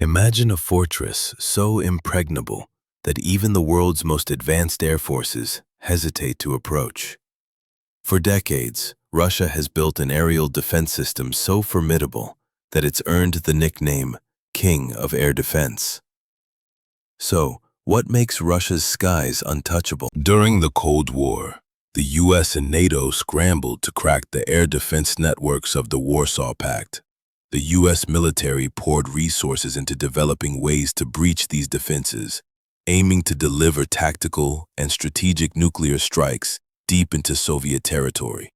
Imagine a fortress so impregnable that even the world's most advanced air forces hesitate to approach. For decades, Russia has built an aerial defense system so formidable that it's earned the nickname King of Air Defense. So, what makes Russia's skies untouchable? During the Cold War, the US and NATO scrambled to crack the air defense networks of the Warsaw Pact. The US military poured resources into developing ways to breach these defenses, aiming to deliver tactical and strategic nuclear strikes deep into Soviet territory.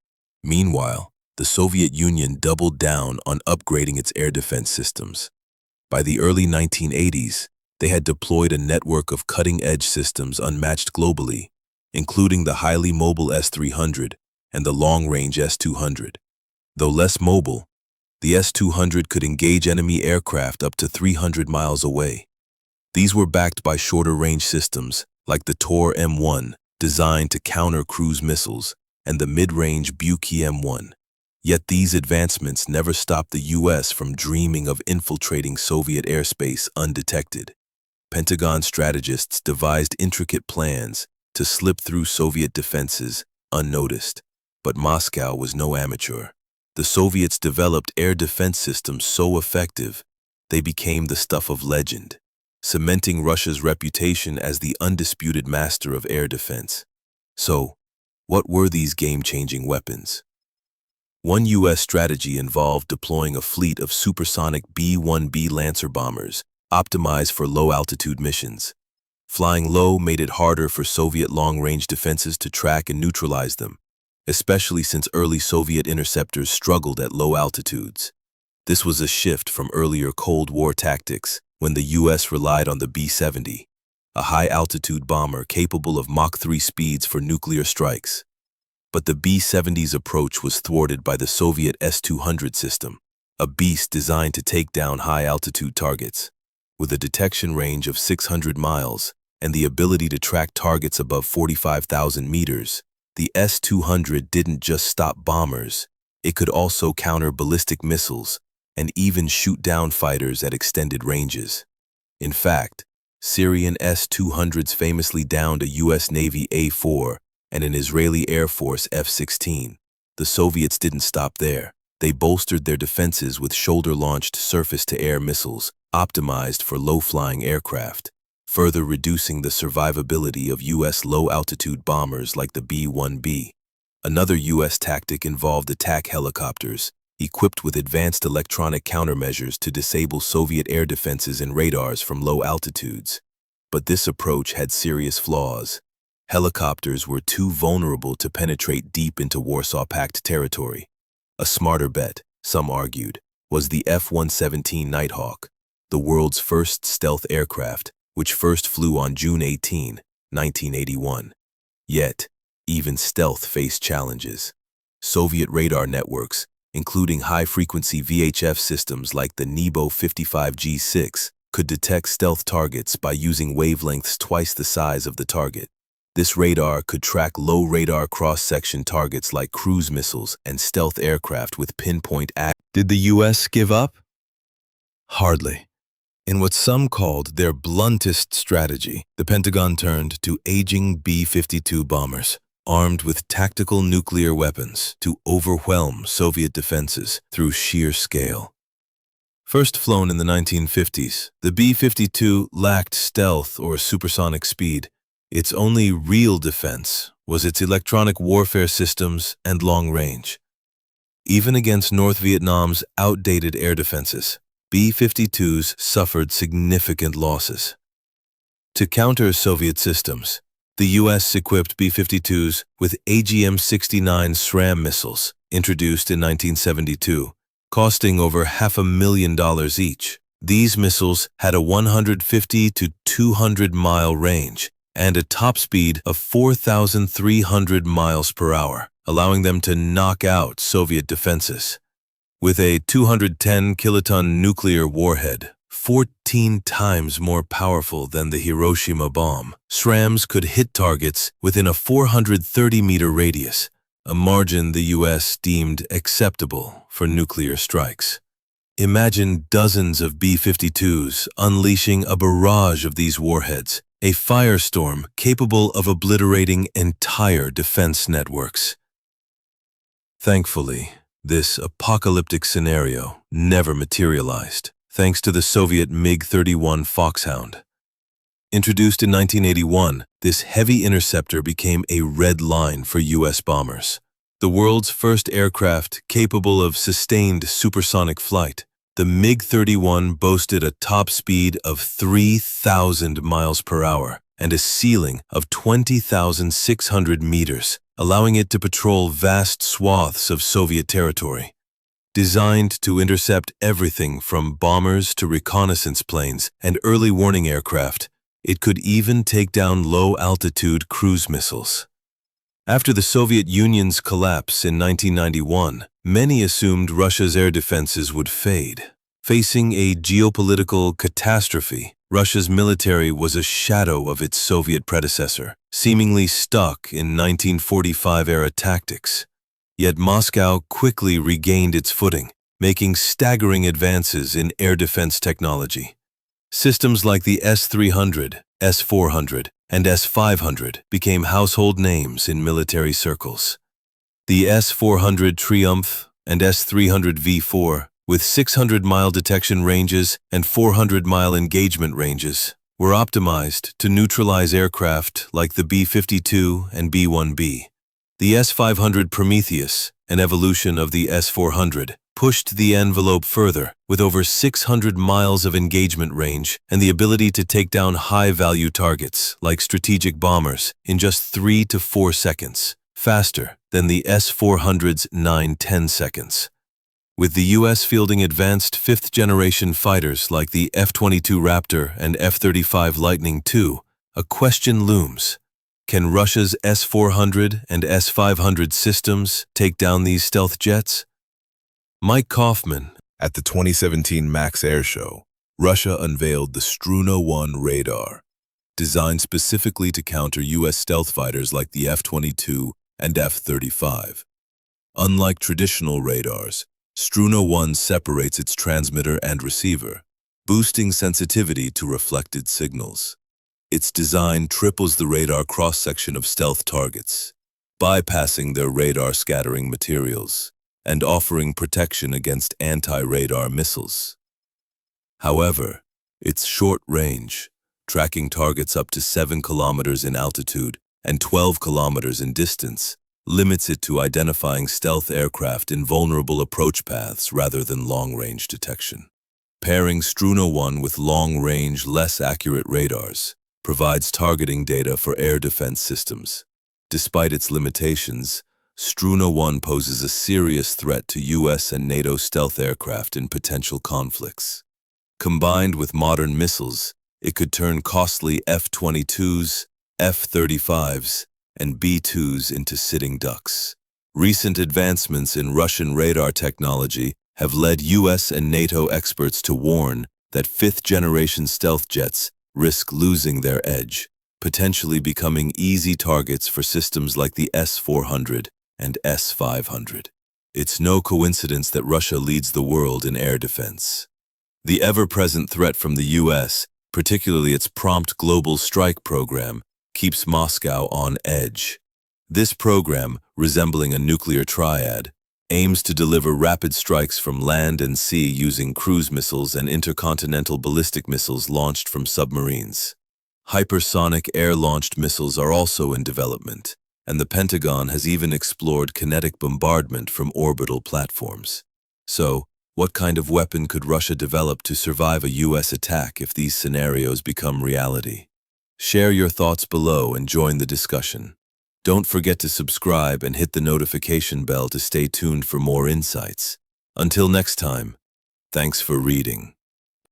Meanwhile, the Soviet Union doubled down on upgrading its air defense systems. By the early 1980s, they had deployed a network of cutting-edge systems unmatched globally, including the highly mobile S-300 and the long-range S-200. Though less mobile, the S-200 could engage enemy aircraft up to 300 miles away. These were backed by shorter-range systems like the Tor M1, designed to counter cruise missiles, and the mid-range Buki M1. Yet these advancements never stopped the US from dreaming of infiltrating Soviet airspace undetected. Pentagon strategists devised intricate plans to slip through Soviet defenses unnoticed, but Moscow was no amateur. The Soviets developed air defense systems so effective, they became the stuff of legend, cementing Russia's reputation as the undisputed master of air defense. So, what were these game-changing weapons? One U.S. strategy involved deploying a fleet of supersonic B-1B Lancer bombers, optimized for low-altitude missions. Flying low made it harder for Soviet long-range defenses to track and neutralize them, especially since early Soviet interceptors struggled at low altitudes. This was a shift from earlier Cold War tactics, when the U.S. relied on the B-70, a high-altitude bomber capable of Mach 3 speeds for nuclear strikes. But the B-70's approach was thwarted by the Soviet S-200 system, a beast designed to take down high-altitude targets. With a detection range of 600 miles and the ability to track targets above 45,000 meters, the S-200 didn't just stop bombers, it could also counter ballistic missiles and even shoot down fighters at extended ranges. In fact, Syrian S-200s famously downed a U.S. Navy A-4 and an Israeli Air Force F-16. The Soviets didn't stop there. They bolstered their defenses with shoulder-launched surface-to-air missiles optimized for low-flying aircraft, further reducing the survivability of U.S. low-altitude bombers like the B-1B. Another U.S. tactic involved attack helicopters, equipped with advanced electronic countermeasures to disable Soviet air defenses and radars from low altitudes. But this approach had serious flaws. Helicopters were too vulnerable to penetrate deep into Warsaw Pact territory. A smarter bet, some argued, was the F-117 Nighthawk, the world's first stealth aircraft, which first flew on June 18, 1981. Yet, even stealth faced challenges. Soviet radar networks, including high-frequency VHF systems like the Nebo 55G6, could detect stealth targets by using wavelengths twice the size of the target. This radar could track low radar cross-section targets like cruise missiles and stealth aircraft with pinpoint accuracy. Did the U.S. give up? Hardly. In what some called their bluntest strategy, the Pentagon turned to aging B-52 bombers, armed with tactical nuclear weapons to overwhelm Soviet defenses through sheer scale. First flown in the 1950s, the B-52 lacked stealth or supersonic speed. Its only real defense was its electronic warfare systems and long range. Even against North Vietnam's outdated air defenses, B-52s suffered significant losses. To counter Soviet systems, the U.S. equipped B-52s with AGM-69 SRAM missiles, introduced in 1972, costing over $500,000 each. These missiles had a 150 to 200-mile range and a top speed of 4,300 miles per hour, allowing them to knock out Soviet defenses. With a 210-kiloton nuclear warhead, 14 times more powerful than the Hiroshima bomb, SRAMs could hit targets within a 430-meter radius, a margin the U.S. deemed acceptable for nuclear strikes. Imagine dozens of B-52s unleashing a barrage of these warheads, a firestorm capable of obliterating entire defense networks. Thankfully, this apocalyptic scenario never materialized, thanks to the Soviet MiG-31 Foxhound. Introduced in 1981, this heavy interceptor became a red line for U.S. bombers. The world's first aircraft capable of sustained supersonic flight, the MiG-31 boasted a top speed of 3,000 miles per hour and a ceiling of 20,600 meters, allowing it to patrol vast swaths of Soviet territory. Designed to intercept everything from bombers to reconnaissance planes and early warning aircraft, it could even take down low-altitude cruise missiles. After the Soviet Union's collapse in 1991, many assumed Russia's air defenses would fade. Facing a geopolitical catastrophe, Russia's military was a shadow of its Soviet predecessor, seemingly stuck in 1945-era tactics. Yet Moscow quickly regained its footing, making staggering advances in air defense technology. Systems like the S-300, S-400, and S-500 became household names in military circles. The S-400 Triumph and S-300 V4, with 600-mile detection ranges and 400-mile engagement ranges, were optimized to neutralize aircraft like the B-52 and B-1B. The S-500 Prometheus, an evolution of the S-400, pushed the envelope further, with over 600 miles of engagement range and the ability to take down high-value targets, like strategic bombers, in just 3 to 4 seconds, faster than the S-400's 9-10 seconds. With the U.S. fielding advanced fifth-generation fighters like the F-22 Raptor and F-35 Lightning II, a question looms. Can Russia's S-400 and S-500 systems take down these stealth jets? Mike Kaufman. At the 2017 Max Air Show, Russia unveiled the Struno-1 radar, designed specifically to counter U.S. stealth fighters like the F-22 and F-35. Unlike traditional radars, Struno-1 separates its transmitter and receiver, boosting sensitivity to reflected signals. Its design triples the radar cross-section of stealth targets, bypassing their radar scattering materials and offering protection against anti-radar missiles. However, its short range, tracking targets up to 7 kilometers in altitude and 12 kilometers in distance, limits it to identifying stealth aircraft in vulnerable approach paths rather than long-range detection. Pairing Struno-1 with long-range, less accurate radars provides targeting data for air defense systems. Despite its limitations, Struno-1 poses a serious threat to U.S. and NATO stealth aircraft in potential conflicts. Combined with modern missiles, it could turn costly F-22s, F-35s, and B-2s into sitting ducks. Recent advancements in Russian radar technology have led U.S. and NATO experts to warn that fifth-generation stealth jets risk losing their edge, potentially becoming easy targets for systems like the S-400 and S-500. It's no coincidence that Russia leads the world in air defense. The ever-present threat from the U.S., particularly its prompt global strike program, keeps Moscow on edge. This program, resembling a nuclear triad, aims to deliver rapid strikes from land and sea using cruise missiles and intercontinental ballistic missiles launched from submarines. Hypersonic air-launched missiles are also in development, and the Pentagon has even explored kinetic bombardment from orbital platforms. So, what kind of weapon could Russia develop to survive a U.S. attack if these scenarios become reality? Share your thoughts below and join the discussion. Don't forget to subscribe and hit the notification bell to stay tuned for more insights. Until next time, thanks for reading.